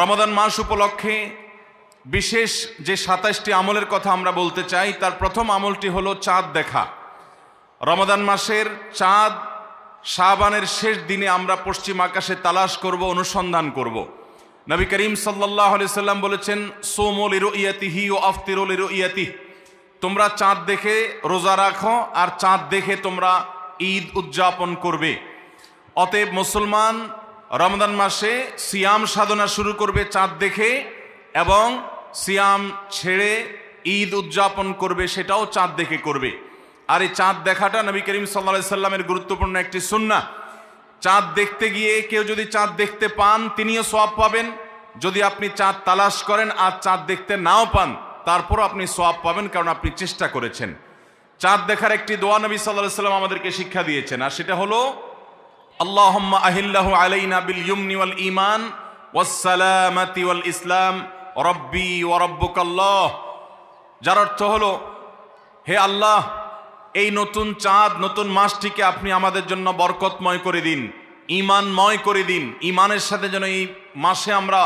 রমাদান মাস উপলক্ষে বিশেষ যে ২৭টি আমলের কথা আমরা বলতে চাই, তার প্রথম আমলটি হলো চাঁদ দেখা। রমাদান মাসের চাঁদ শাবানের শেষ দিনে আমরা পশ্চিম আকাশে তালাশ করব, অনুসন্ধান করব। নবী করিম সাল্লাল্লাহু আলাইহি সাল্লাম বলেছেন, সোমু লিরুইয়াতিহি ওয়া আফতিরু লিরুইয়াতিহি, তোমরা চাঁদ দেখে রোজা রাখো আর চাঁদ দেখে তোমরা ঈদ উদযাপন করবে। অতএব মুসলমান রমজান মাসে সিয়াম সাধনা শুরু করবে চাঁদ দেখে, এবং সিয়াম ছেড়ে ঈদ উদযাপন করবে, সেটাও চাঁদ দেখে করবে। আর এই চাঁদ দেখাটা নবী করিম সাল্লাল্লাহু আলাইহি সাল্লামের গুরুত্বপূর্ণ একটি সুন্নাহ। চাঁদ দেখতে গিয়ে কেউ যদি চাঁদ দেখতে পান তিনিও সওয়াব পাবেন। যদি আপনি চাঁদ তালাশ করেন আর চাঁদ দেখতে নাও পান, তারপরও আপনি সওয়াব পাবেন, কারণ আপনি চেষ্টা করেছেন। চাঁদ দেখার একটি দোয়া নবী সাল্লাল্লাহু আলাইহি সাল্লাম আমাদেরকে শিক্ষা দিয়েছেন, আর সেটা হলো আল্লাহুম্মা আহিল্লাহু আলাইনা বিল ইয়ুমনি ওয়াল ঈমান ওয়াস সালামাতি ওয়াল ইসলাম রব্বি ওয়া রাব্বুকাল্লাহ। যার অর্থ হলো, হে আল্লাহ, এই নতুন চাঁদ, নতুন মাসটিকে আপনি আমাদের জন্য বরকতময় করে দিন, ঈমানময় করে দিন। ঈমানের সাথে যেন এই মাসে আমরা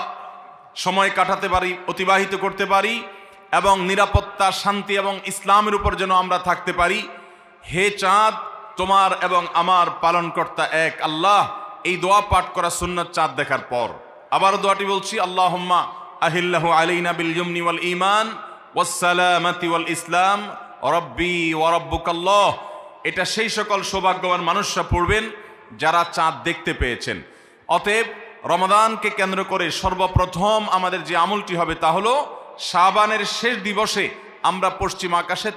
সময় কাটাতে পারি, অতিবাহিত করতে পারি, এবং নিরাপত্তা, শান্তি এবং ইসলামের উপর যেন আমরা থাকতে পারি। হে চাঁদ, তোমার এবং আমার পালনকর্তা এক আল্লাহ। এই দোয়া পাঠ করা সুন্নাত চাঁদ দেখার পর। আবার দোয়াটি বলছি, আল্লাহুম্মা আহিল্লাহু আলাইনা বিল ইয়ুমনি ওয়াল ঈমান ওয়াস সালামাতি ওয়াল ইসলাম রব্বি ওয়া রাব্বুকাল্লাহ। এটা সেই সকল সৌভাগ্যবান মানুষরা পড়বেন যারা চাঁদ দেখতে পেয়েছেন। অতএব রমাদানকে কেন্দ্র করে সর্বপ্রথম আমাদের যে আমলটি হবে তা হলো শাবানের শেষ দিবসে আমরা পশ্চিম আকাশে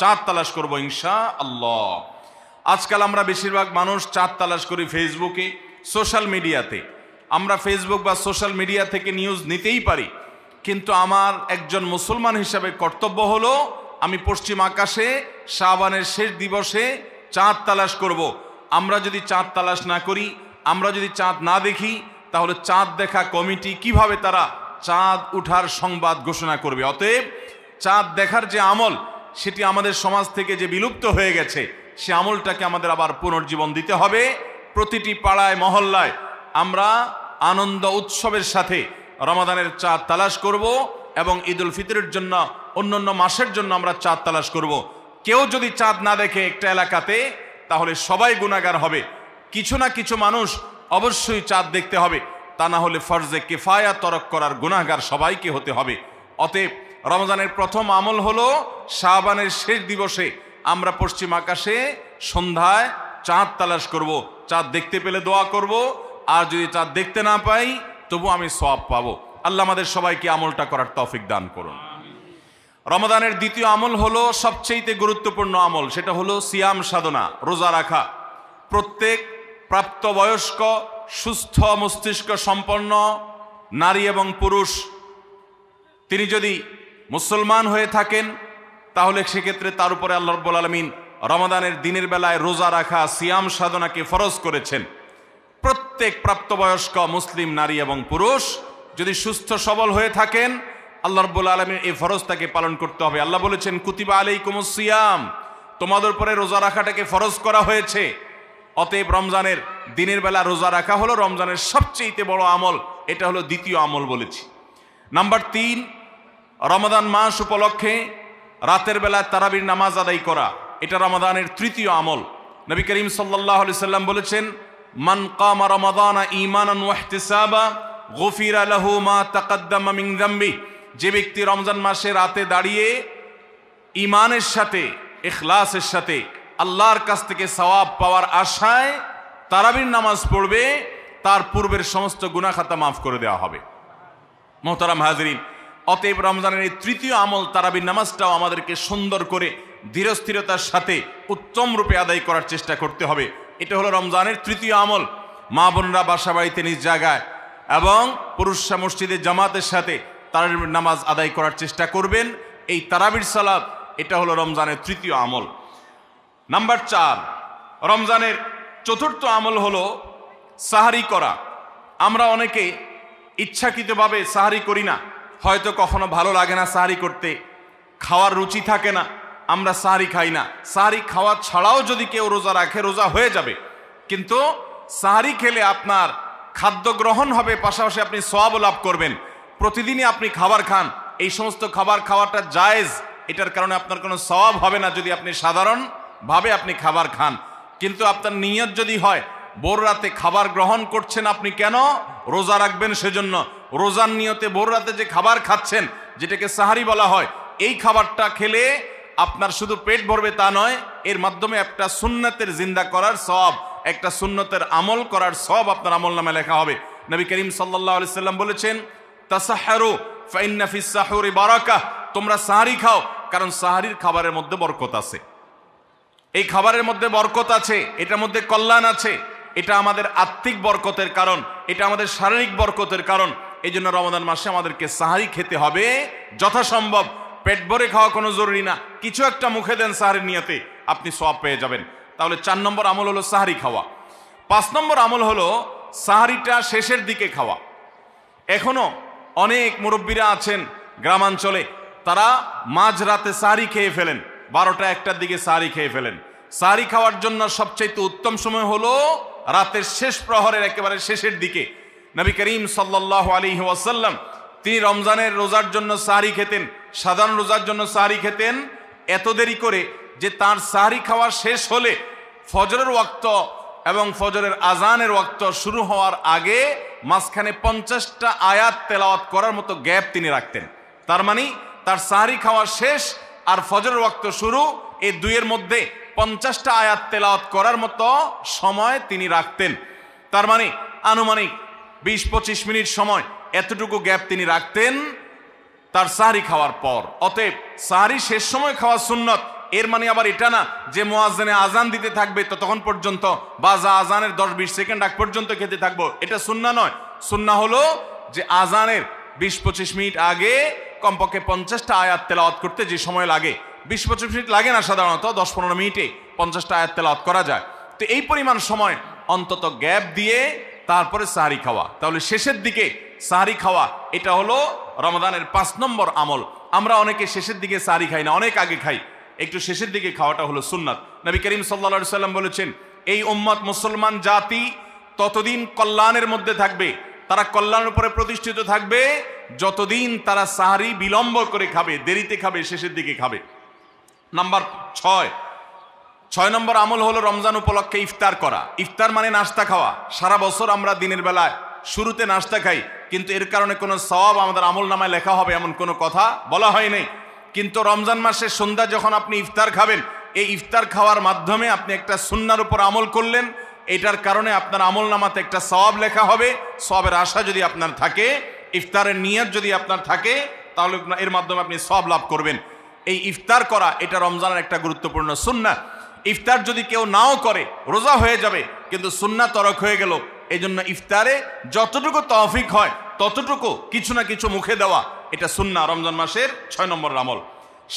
চাঁদ তালাশ করব ইনশাআল্লাহ। আজকাল আমরা বেশিরভাগ মানুষ চাঁদ তালাশ করি ফেসবুকে, সোশ্যাল মিডিয়াতে। আমরা ফেসবুক বা সোশ্যাল মিডিয়া থেকে নিউজ নিতেই পারি, কিন্তু আমার একজন মুসলমান হিসাবে কর্তব্য হলো আমি পশ্চিম আকাশে শাবানের শেষ দিবসে চাঁদ তালাশ করব। আমরা যদি চাঁদ তালাশ না করি, আমরা যদি চাঁদ না দেখি, তাহলে চাঁদ দেখা কমিটি কিভাবে তারা চাঁদ উঠার সংবাদ ঘোষণা করবে? অতএব চাঁদ দেখার যে আমল, সেটি আমাদের সমাজ থেকে যে বিলুপ্ত হয়ে গেছে, সে আমলটাকে আমাদের আবার পুনর্জীবন দিতে হবে। প্রতিটি পাড়ায় মহল্লায় আমরা আনন্দ উৎসবের সাথে রমাদানের চাঁদ তালাশ করব, এবং ঈদুল ফিতরের জন্য, অন্যান্য মাসের জন্য আমরা চাঁদ তালাশ করব। কেউ যদি চাঁদ না দেখে একটা এলাকাতে, তাহলে সবাই গুনাহগার হবে। কিছু না কিছু মানুষ অবশ্যই চাঁদ দেখতে হবে, তা না হলে ফরজে কিফায়া তরক করার গুনাহগার সবাইকে হতে হবে। অতএব রমজানের প্রথম আমল হলো শাবানের শেষ দিবসে আমরা পশ্চিম আকাশে সন্ধ্যায় চাঁদ তালাশ করব। চাঁদ দেখতে পেলে দোয়া করব, আর যদি চাঁদ দেখতে না পাই তবু আমি সওয়াব পাবো। আল্লাহ আমাদের সবাইকে আমলটা করার তৌফিক দান করুন। রমাদানের দ্বিতীয় আমল হলো সবচেয়ে গুরুত্বপূর্ণ আমল, সেটা হলো সিয়াম সাধনা, রোজা রাখা। প্রত্যেক প্রাপ্তবয়স্ক সুস্থ মস্তিষ্ক সম্পন্ন নারী এবং পুরুষ, তিনি যদি মুসলমান হয়ে থাকেন, তাহলে সেক্ষেত্রে তার উপরে আল্লাহ রাব্বুল আলামিন রমাদানের দিনের বেলায় রোজা রাখা, সিয়াম সাধনাকে ফরজ করেছেন। প্রত্যেক প্রাপ্তবয়স্ক মুসলিম নারী এবং পুরুষ যদি সুস্থ সবল হয়ে থাকেন, আল্লাহ রাব্বুল আলামিন এই ফরজটাকে পালন করতে হবে। আল্লাহ বলেছেন, কুতিবা আলাইকুমুস সিয়াম, তোমাদের উপরে রোজা রাখাটাকে ফরজ করা হয়েছে। অতএব রমজানের দিনের বেলা রোজা রাখা হলো রমজানের সবচেয়ে বড় আমল। এটা হলো দ্বিতীয় আমল বলেছি। নাম্বার ৩, রমাদান মাস উপলক্ষে রাতের বেলা তারাবির নামাজ আদায় করা, এটা রমাদানের তৃতীয় আমল। নবী করিম সাল্লাল্লাহু আলাইহি সাল্লাম বলেছেন, মান কামা রমাদানা ঈমানান ওয়া ইহতিসাবা গুফিরা লাহু মা তাকাদ্দামা মিন যামবি। যে ব্যক্তি রমজান মাসে রাতে দাঁড়িয়ে ঈমানের সাথে, ইখলাসের সাথে আল্লাহর কাছ থেকে সওয়াব পাওয়ার আশায় তারাবির নামাজ পড়বে, তার পূর্বের সমস্ত গুনাহ খাতা মাফ করে দেওয়া হবে। মোহতারাম হাজরিন, অতএব রমজানের এই তৃতীয় আমল তারাবির নামাজটাও আমাদেরকে সুন্দর করে ধীরস্থিরতার সাথে উত্তম রূপে আদায় করার চেষ্টা করতে হবে। এটা হলো রমজানের তৃতীয় আমল। মা বোনরা বাসা বাড়িতে নিজ জায়গায় এবং পুরুষরা মসজিদে জামাতের সাথে তারাবির নামাজ আদায় করার চেষ্টা করবেন। এই তারাবির সালাত, এটা হলো রমজানের তৃতীয় আমল। নাম্বার ৪, রমজানের চতুর্থ আমল হলো সাহারি করা। আমরা অনেকে ইচ্ছাকৃতভাবে সাহারি করি না, হয়তো কখনো ভালো লাগে না সাহারি করতে, খাওয়ার রুচি থাকে না, আমরা সাহারি খাই না। সাহারি খাওয়া ছাড়াও যদি কেউ রোজা রাখে, রোজা হয়ে যাবে, কিন্তু সাহারি খেলে আপনার খাদ্য গ্রহণ হবে, পাশাপাশি আপনি সওয়াবও লাভ করবেন। প্রতিদিনই আপনি খাবার খান, এই সমস্ত খাবার খাওয়াটা জায়েজ, এটার কারণে আপনার কোনো সওয়াব হবে না যদি আপনি সাধারণভাবে আপনি খাবার খান। কিন্তু আপনার নিয়ত যদি হয় ভোর রাতে খাবার গ্রহণ করছেন, আপনি কেন? রোজা রাখবেন সেজন্য। রোজার নিয়তে ভোর রাতে যে খাবার খাচ্ছেন, যেটাকে সাহারি বলা হয়, এই খাবারটা খেলে আপনার শুধু পেট ভরবে তা নয়, এর মাধ্যমে একটা সুন্নতের জিন্দা করার সওয়াব, একটা সুন্নতের আমল করার সওয়াব আপনার আমল নামে লেখা হবে। নবী করিম সাল্লাল্লাহু আলাইহি সাল্লাম বলেছেন, তাসাহহারু ফাইন্না ফিস সাহুরি বারাকাহ, তোমরা সাহারি খাও, কারণ সাহারির খাবারের মধ্যে বরকত আছে। এই খাবারের মধ্যে বরকত আছে, এটার মধ্যে কল্যাণ আছে। এটা আমাদের আত্মিক বরকতের কারণ, এটা আমাদের শারীরিক বরকতের কারণ। এই জন্য রমাদান মাসে আমাদেরকে সাহারি খেতে হবে যথাসম্ভব। পেট ভরে খাওয়া কোনো জরুরি না, কিছু একটা মুখে দেন সাহারির নিয়তে, আপনি সওয়াব পেয়ে যাবেন। তাহলে 4 নম্বর আমল হলো সাহারি খাওয়া। 5 নম্বর আমল হলো সাহারিটা শেষের দিকে খাওয়া। এখনো অনেক মুরব্বীরা আছেন গ্রামাঞ্চলে, তারা মাঝরাতে সাহারি খেয়ে ফেলেন, 12টা 1টার দিকে সাহারি খেয়ে ফেলেন। সাহারি খাওয়ার জন্য সবচাইতে উত্তম সময় হলো রাতের শেষ প্রহরের একেবারে শেষের দিকে। নবী করিম সাল্লাল্লাহু আলাইহি ওয়াসাল্লাম তিনি রমজানের রোজার জন্য সাহারি খেতেন, সাধারণ রোজার জন্য সাহারি খেতেন এত দেরি করে যে তার সাহারি খাওয়া শেষ হলে ফজরের ওয়াক্ত এবং ফজরের আজানের ওয়াক্ত শুরু হওয়ার আগে মাঝখানে 50টা আয়াত তেলাওয়াত করার মতো গ্যাপ তিনি রাখতেন। তার মানে তার সাহারি খাওয়া শেষ আর ফজরের ওয়াক্ত শুরু, এই দুইয়ের মধ্যে 50টা আয়াত তেলাওয়াত করার মতো সময় তিনি রাখতেন। তার মানে আনুমানিক 20-25 মিনিট সময়, এতটুকু গ্যাপ তিনি রাখতেন তার সাহারি খাওয়ার পর। অতএব সাহারি শেষ সময় খাওয়া সুন্নত। এর মানে আবার এটা না যে মুয়াজ্জিনে আজান দিতে থাকবে ততক্ষণ পর্যন্ত, বা আজানের 10-20 সেকেন্ড আগ পর্যন্ত খেতে থাকবো, এটা সুন্নাহ নয়। সুন্নাহ হলো যে আজানের 20-25 মিনিট আগে কমপক্ষে 50টা আয়াত তেলাওয়াত করতে যে সময় লাগে, 20-25 মিনিট লাগে না, সাধারণত 10-15 মিনিটে 50টা আয়াত তেলাওয়াত করা যায়। তো এই পরিমাণ সময় অন্তত গ্যাপ দিয়ে তারপরে সাহারি খাওয়া। তাহলে শেষের দিকে সাহারি খাওয়া, এটা হলো রমাদানের 5 নম্বর আমল। আমরা অনেকে শেষের দিকে সাহারি খাই না, অনেক আগে খাই। একটু শেষের দিকে খাওয়াটা হলো সুন্নাত। নবী করিম সাল্লাল্লাহু আলাইহি সাল্লাম বলেছেন, এই উম্মত মুসলমান জাতি ততদিন কল্যাণের মধ্যে থাকবে, তারা কল্যাণের উপরে প্রতিষ্ঠিত থাকবে যতদিন তারা সাহারি বিলম্ব করে খাবে, দেরিতে খাবে, শেষের দিকে খাবে। নাম্বার 6 নম্বর আমল হলো রমজান উপলক্ষে ইফতার করা। ইফতার মানে নাস্তা খাওয়া। সারা বছর আমরা দিনের বেলায় শুরুতে নাস্তা খাই, কিন্তু এর কারণে কোনো সওয়াব আমাদের আমল নামায় লেখা হবে এমন কোনো কথা বলা হয় নাই। কিন্তু রমজান মাসের সন্ধ্যা যখন আপনি ইফতার খাবেন, এই ইফতার খাওয়ার মাধ্যমে আপনি একটা সুন্নাহর উপর আমল করলেন, এটার কারণে আপনার আমল নামাতে একটা সওয়াব লেখা হবে। সওয়াবের আশা যদি আপনার থাকে, ইফতারের নিয়ত যদি আপনার থাকে, তাহলে এর মাধ্যমে আপনি সওয়াব লাভ করবেন। এই ইফতার করা এটা রমজানের একটা গুরুত্বপূর্ণ সুন্নাহ। ইফতার যদি কেউ নাও করে রোজা হয়ে যাবে, কিন্তু সুন্নাহ তরক হয়ে গেল। এই জন্য ইফতারে যতটুকু তৌফিক হয় ততটুকু কিছু না কিছু মুখে দেওয়া, এটা সুন্নাহ, রমজান মাসের 6 নম্বর আমল।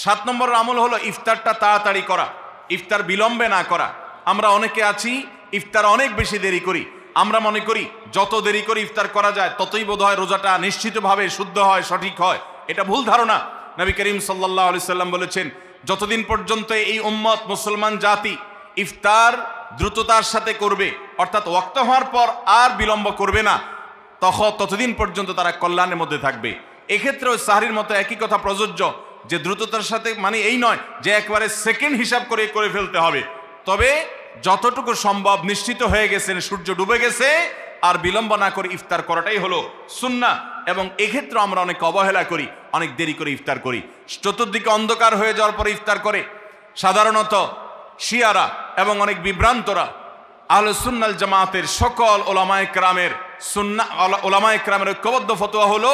7 নম্বর আমল হলো ইফতারটা তাড়াতাড়ি করা, ইফতার বিলম্বে না করা। আমরা অনেকে আছি ইফতার অনেক বেশি দেরি করি। আমরা মনে করি যত দেরি করে ইফতার করা যায় ততই বোধহয় রোজাটা নিশ্চিতভাবে শুদ্ধ হয়, সঠিক হয়। এটা ভুল ধারণা। নবী করিম সাল্লাল্লাহু আলাইহি সাল্লাম বলেছেন, যতদিন পর্যন্ত এই উম্মত মুসলমান জাতি ইফতার দ্রুততার সাথে করবে, অর্থাৎ ওয়াক্ত হওয়ার পর আর বিলম্ব করবে না, ততদিন পর্যন্ত তারা কল্যাণের মধ্যে থাকবে। এক্ষেত্রে ওই সাহরির মতো একই কথা প্রযোজ্য, যে দ্রুততার সাথে মানে এই নয় যে একবারে সেকেন্ড হিসাব করে ফেলতে হবে, তবে যতটুকু সম্ভব নিশ্চিত হয়ে গেছেন সূর্য ডুবে গেছে আর বিলম্ব না করে ইফতার করাটাই হলো সুন্নাহ। এবং এক্ষেত্রে আমরা অনেক অবহেলা করি, অনেক দেরি করে ইফতার করি, চতুর্দিকে অন্ধকার হয়ে যাওয়ার পরে ইফতার করে। সাধারণত শিয়ারা এবং অনেক বিভ্রান্তরা আহলুস সুন্নাহ ওয়াল জামাতের সকল ওলামায়ে কেরামের ওলামায়ে কেরামের ঐক্যবদ্ধ ফতোয়া হলো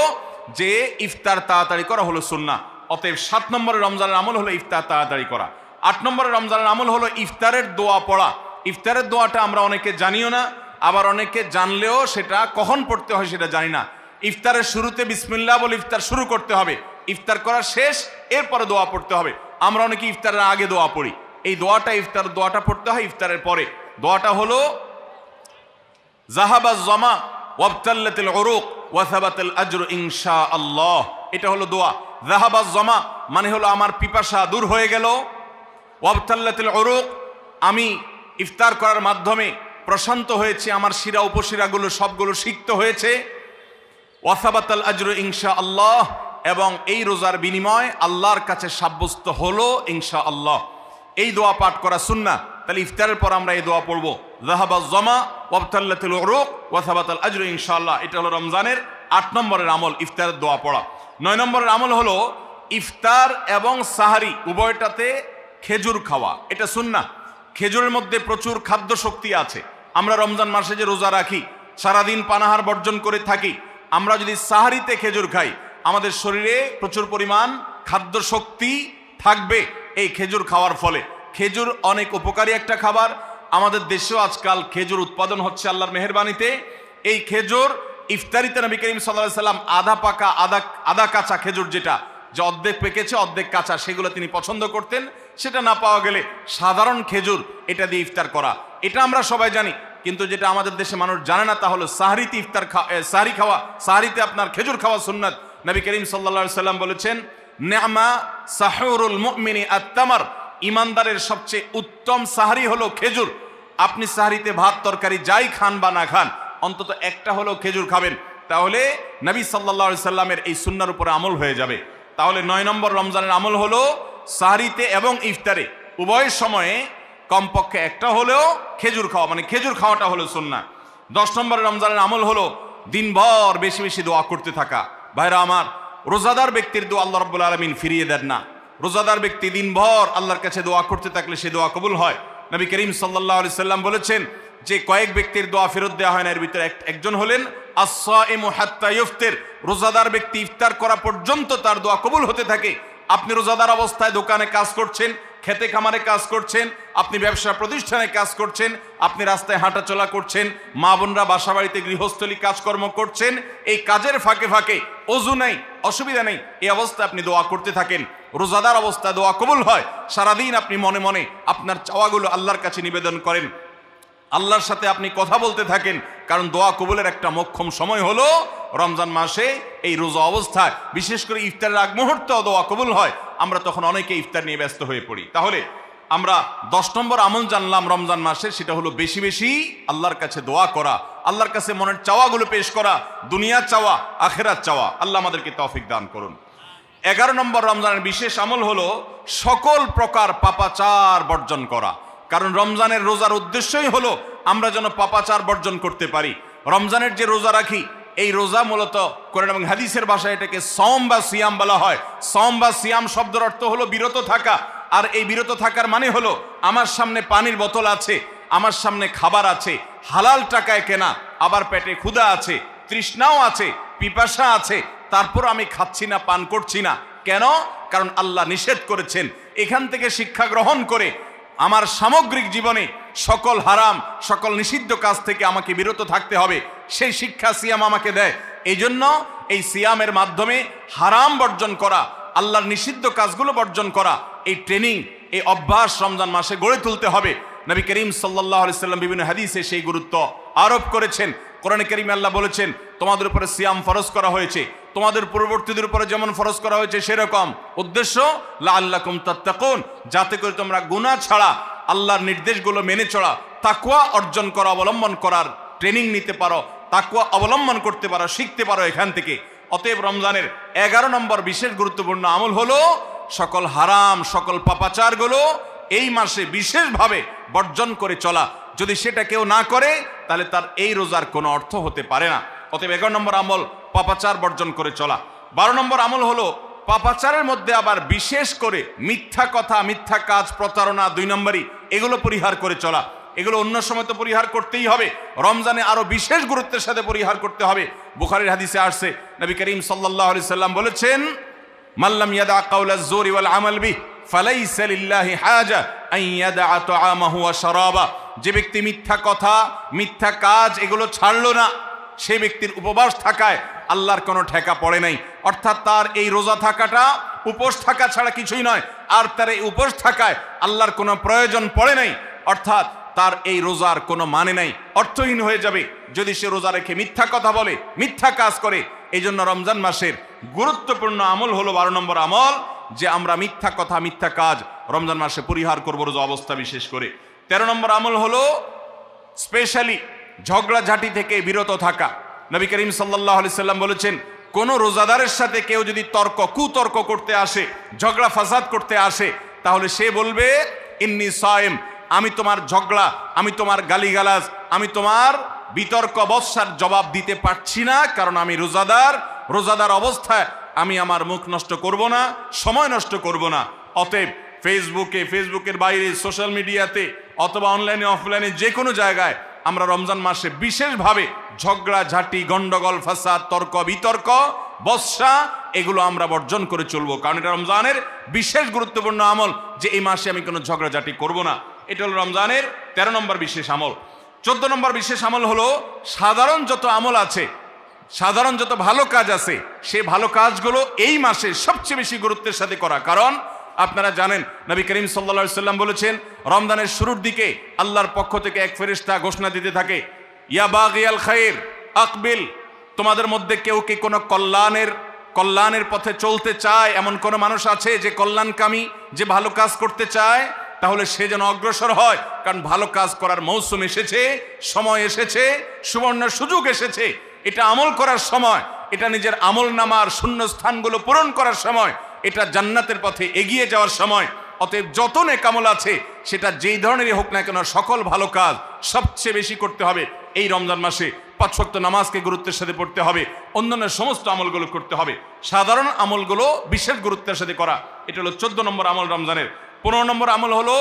যে ইফতার তাড়াতাড়ি করা হলো সুন্নাহ। অতএব 7 নম্বরের রমজানের আমল হলো ইফতার তাড়াতাড়ি করা। 8 নম্বরের রমজানের আমল হলো ইফতারের দোয়া পড়া। ইফতারের দোয়াটা আমরা অনেকে জানিও না, আবার অনেকে জানলেও সেটা কখন পড়তে হয় সেটা জানি না। ইফতারের শুরুতে বিসমিল্লাহ বলে ইফতার শুরু করতে হবে, ইফতার করা শেষ, এরপরে দোয়া পড়তে হবে। আমরা অনেকে ইফতারের আগে দোয়া পড়ি, এই দোয়াটা ইফতার দোয়াটা পড়তে হয় ইফতারের পরে। দোয়াটা হলো যাহাবাজ জামা ওয়াবতাল্লাতিল উরুক ওয়া সাবাতাল আজরু ইনশাআল্লাহ। এটা হলো দোয়া। যাহাবাজ জামা মানে হলো আমার পিপাসা দূর হয়ে গেল, ওয়াবতাল্লাতিল উরুক আমি ইফতার করার মাধ্যমে প্রশান্ত হয়েছে, আমার শিরা উপশিরাগুলো সবগুলো সিক্ত হয়েছে। ওয়াসাবাতাল আজরু ইনশাআল্লাহ, এবং এই রোজার বিনিময় আল্লাহর কাছে সাব্যস্ত হলো ইনশাআল্লাহ। এই দোয়া পাঠ করা সুন্নাহ। তাহলে ইফতারের পর আমরা এই দোয়া পড়বো, যাহাবাজ জামা ওয়াবতাল্লাতিল উরুক ওয়াসাবাতাল আজরু ইনশাআল্লাহ। এটা হলো রমজানের 8 নম্বরের আমল, ইফতারের দোয়া পড়া। 9 নম্বরের আমল হলো ইফতার এবং সাহারি উভয়টাতে খেজুর খাওয়া। এটা সুন্নাহ। খেজুরের মধ্যে প্রচুর খাদ্য শক্তি আছে। আমরা রমজান মাসে যে রোজা রাখি, সারাদিন পানাহার বর্জন করে থাকি, আমরা যদি সাহারিতে খেজুর খাই, আমাদের শরীরে প্রচুর পরিমাণ খাদ্য শক্তি থাকবে এই খেজুর খাওয়ার ফলে। খেজুর অনেক উপকারী একটা খাবার। আমাদের দেশেও আজকাল খেজুর উৎপাদন হচ্ছে আল্লাহর মেহেরবানিতে। এই খেজুর ইফতারিতে নবী করিম সাল্লাল্লাহু আলাইহি সাল্লাম আধা পাকা আধা কাঁচা খেজুর, যেটা যে অর্ধেক পেকেছে অর্ধেক কাঁচা, সেগুলো তিনি পছন্দ করতেন। সেটা না পাওয়া গেলে সাধারণ খেজুর এটা দিয়ে ইফতার করা, এটা আমরা সবাই জানি। কিন্তু যেটা আমাদের দেশে মানুষ জানে না তা হলো সাহরিতে সাহরি খাওয়া, সাহরিতে আপনার খেজুর খাওয়া সুন্নাত। নবী করিম সাল্লাল্লাহু আলাইহি সাল্লাম বলেছেন, নি'মা সাহুরুল মুমিনি আত-তামার, ইমানদারের সবচেয়ে উত্তম সাহরি হলো খেজুর। আপনি সাহরিতে ভাত তরকারি যাই খান বা না খান, অন্তত একটা হলো খেজুর খাবেন, তাহলে নবী সাল্লাল্লাহু আলাইহি সাল্লামের এই সুন্নাহর উপরে আমল হয়ে যাবে। তাহলে 9 নম্বর রমজানের আমল হলো সাহরিতে এবং ইফতারে উভয় সময়ে কমপক্ষে একটা হলেও খেজুর খাওয়া, মানে খেজুর খাওয়াটা হলো সুন্নাহ। 10 নম্বরের রমজানের আমল হলো দিনভর বেশি বেশি দোয়া করতে থাকা। ভাইরা আমার, রোজাদার ব্যক্তির দোয়া আল্লাহ রাব্বুল আলামিন ফিরিয়ে দেন না। রোজাদার ব্যক্তি দিনভর আল্লাহর কাছে দোয়া করতে থাকলে সে দোয়া কবুল হয়। নবী করিম সাল্লাল্লাহু আলাইহি সাল্লাম বলেছেন যে কয়েক ব্যক্তির দোয়া ফেরত দেওয়া হয় না, এর ভিতরে একজন হলেন আস-সাইমু হাত্তা ইফতির, রোজাদার ব্যক্তি ইফতার করা পর্যন্ত তার দোয়া কবুল হতে থাকে। আপনি রোজাদার অবস্থায় দোকানে কাজ করছেন, খেতে খামারে কাজ করছেন, আপনি ব্যবসা প্রতিষ্ঠানে কাজ করছেন, আপনি রাস্তায় হাঁটাচলা করছেন, মা বোনরা বাসা বাড়িতে গৃহস্থলী কাজকর্ম করছেন, এই কাজের ফাঁকে ফাঁকে ওযু নেই, অসুবিধা নেই, এই অবস্থায় আপনি দোয়া করতে থাকেন। রোজাদার অবস্থায় দোয়া কবুল হয়। সারাদিন আপনি মনে মনে আপনার চাওয়াগুলো আল্লাহর কাছে নিবেদন করেন, আল্লাহর সাথে আপনি কথা বলতে থাকেন, কারণ দোয়া কবুলের একটা মোক্ষম সময় হলো রমজান মাসে এই রোজা অবস্থায়। বিশেষ করে ইফতারের আগ মুহূর্তে দোয়া কবুল হয়। আমরা তখন অনেকে ইফতার নিয়ে ব্যস্ত হয়ে পড়ি। তাহলে আমরা 10 নম্বর আমল জানলাম রমজান মাসে, সেটা হলো বেশি বেশি আল্লাহর কাছে দোয়া করা, আল্লাহর কাছে মনের চাওয়াগুলো পেশ করা, দুনিয়ার চাওয়া আখিরাত চাওয়া। আল্লাহ আমাদেরকে তৌফিক দান করুন। 11 নম্বর রমজানের বিশেষ আমল হলো সকল প্রকার পাপাচার বর্জন করা। কারণ রমজানের রোজার উদ্দেশ্যই হলো আমরা যেন পাপাচার বর্জন করতে পারি। রমজানের যে রোজা রাখি, এই রোজা মূলত কোরআন এবং হাদিসের ভাষায় এটাকে সওম বা সিয়াম বলা হয়। সওম বা সিয়াম শব্দের অর্থ হলো বিরত থাকা। আর এই বিরত থাকার মানে হলো আমার সামনে পানির বোতল আছে, আমার সামনে খাবার আছে, হালাল টাকায় কেনা, আবার পেটে ক্ষুধা আছে, তৃষ্ণাও আছে, পিপাসা আছে, তারপর আমি খাচ্ছি না, পান করছি না। কেন? কারণ আল্লাহ নিষেধ করেছেন। এখান থেকে শিক্ষা গ্রহণ করে আমার সামগ্রিক জীবনে সকল হারাম, সকল নিষিদ্ধ কাজ থেকে আমাকে বিরত থাকতে হবে, সেই শিক্ষা সিয়াম আমাকে দেয়। এই জন্য এই সিয়ামের মাধ্যমে হারাম বর্জন করা, আল্লাহর নিষিদ্ধ কাজগুলো বর্জন করা, এই ট্রেনিং, এই অভ্যাস রমজান মাসে গড়ে তুলতে হবে। নবী করিম সাল্লাল্লাহু আলাইহি সাল্লাম বিভিন্ন হাদিসে সেই গুরুত্ব আরোপ করেছেন। কোরআনে কারিমে আল্লাহ বলেছেন, তোমাদের উপরে সিয়াম ফরজ করা হয়েছে, তোমাদের পূর্ববর্তীদের উপরে যেমন ফরজ করা হয়েছে সেরকম। উদ্দেশ্য লাআল্লাকুম তাত্তাকুন, যাতে করে তোমরা গুনাহ ছাড়া আল্লাহর নির্দেশগুলো মেনে চলা, তাকওয়া অর্জন করা, অবলম্বন করার ট্রেনিং নিতে পারো, তাকওয়া অবলম্বন করতে পারো, শিখতে পারো এখান থেকে। অতএব রমজানের 11 নম্বর বিশেষ গুরুত্বপূর্ণ আমল হলো সকল হারাম, সকল পাপাচারগুলো এই মাসে বিশেষভাবে বর্জন করে চলা। যদি সেটা কেউ না করে তাহলে তার এই রোজার কোনো অর্থ হতে পারে না। অতএব 11 নম্বর আমল পাপাচার বর্জন করে চলা। 12 নম্বর আমল হলো পাপাচারের মধ্যে আবার বিশেষ করে মিথ্যা কথা, মিথ্যা কাজ, প্রতারণা 2 নম্বরই, এগুলো পরিহার করে চলা। এগুলো অন্য সময় তো পরিহার করতেই হবে, রমজানে আরো বিশেষ গুরুত্বের সাথে পরিহার করতে হবে। বুখারীর হাদিসে আসছে, নবী করিম সাল্লাল্লাহু আলাইহি সাল্লাম বলেছেন, মাল্লাম ইয়াদা কাওলাজ জুরি ওয়াল আমাল বিহি ফালাইসা লিল্লাহি হাজা আন ইয়াদা তাআমাহু ওয়া শারাবা। যে ব্যক্তি মিথ্যা কথা, মিথ্যা কাজ এগুলো ছাড়লো না, সেই ব্যক্তির উপবাস থাকায় আল্লাহর কোনো ঠেকা পড়ে নাই। অর্থাৎ তার এই রোজা থাকাটা উপোস থাকা ছাড়া কিছুই নয়, আর তার এই উপোস থাকায় আল্লাহর কোনো প্রয়োজন পড়ে নাই। অর্থাৎ তার এই রোজার কোনো মানে নাই, অর্থহীন হয়ে যাবে যদি সে রোজা রেখে মিথ্যা কথা বলে, মিথ্যা কাজ করে। এই জন্য রমজান মাসের গুরুত্বপূর্ণ আমল হলো 12 নম্বর আমল, যে আমরা মিথ্যা কথা, মিথ্যা কাজ রমজান মাসে পরিহার করবো রোজা অবস্থা বিশেষ করে। 13 নম্বর আমল হলো স্পেশালি ঝগড়াঝাটি থেকে বিরত থাকা। নবী করিম সাল্লাল্লাহু আলাইহি সাল্লাম বলেছেন, কোন রোজাদারের সাথে কেউ যদি কুতর্ক করতে আসে, ঝগড়া ফাসাদ করতে আসে, তাহলে সে বলবে ইন্নী সায়েম, আমি তোমার ঝগড়া, আমি তোমার গালিগালাজ, আমি তোমার বিতর্ক বৎসার জবাব দিতে পারছি না, কারণ আমি রোজাদার অবস্থায় আমি আমার মুখ নষ্ট করব না, সময় নষ্ট করব না। অতএব ফেসবুকের বাইরে সোশ্যাল মিডিয়াতে অথবা অনলাইনে অফলাইনে যে কোনো জায়গায় আমরা রমজান মাসে বিশেষভাবে ঝগড়াঝাটি, গন্ডগোল, ফাসাদ, তর্ক বিতর্ক, বৎসা এগুলো আমরা বর্জন করে চলবো, কারণ এটা রমজানের বিশেষ গুরুত্বপূর্ণ আমল যে এই মাসে আমি কোনো ঝগড়াঝাটি করব না। এটা হলো রমজানের 13 নম্বর বিশেষ আমল। 14 নম্বর বিশেষ আমল হলো সাধারণ যত আমল আছে, সাধারণ যত ভালো কাজ আছে, সেই ভালো কাজগুলো এই মাসে সবচেয়ে বেশি গুরুত্বের সাথে করা। কারণ আপনারা জানেন নবী করিম সাল্লাল্লাহু আলাইহি সাল্লাম বলেছেন, রমজানের শুরুর দিকে আল্লাহর পক্ষ থেকে এক ফেরেশতা ঘোষণা দিতে থাকে, ইয়া বাগিয়াল খায়র আকবিল, তোমাদের মধ্যে কেউ কি কোনো কল্যাণের পথে চলতে চায়, এমন কোন মানুষ আছে যে কল্যাণকামী, যে ভালো কাজ করতে চায়, তাহলে সে যেন অগ্রসর হয়, কারণ ভালো কাজ করার মৌসুম এসেছে, সময় এসেছে, সুবর্ণ সুযোগ এসেছে। এটা আমল করার সময়, এটা নিজের আমল নামার শূন্য স্থানগুলো পূরণ করার সময়, এটা জান্নাতের পথে এগিয়ে যাওয়ার সময়। অতএব যত নেক আমল আছে, সেটা যেই ধরনেরই হোক না কেন, সকল ভালো কাজ সবচেয়ে বেশি করতে হবে এই রমজান মাসে। 5 ওয়াক্ত নামাজকে গুরুত্বের সাথে পড়তে হবে, অন্যান্য সমস্ত আমলগুলো করতে হবে, সাধারণ আমলগুলো বিশেষ গুরুত্বের সাথে করা। এটা হলো 14 নম্বর আমল রমজানের। 15 নম্বর আমল হলো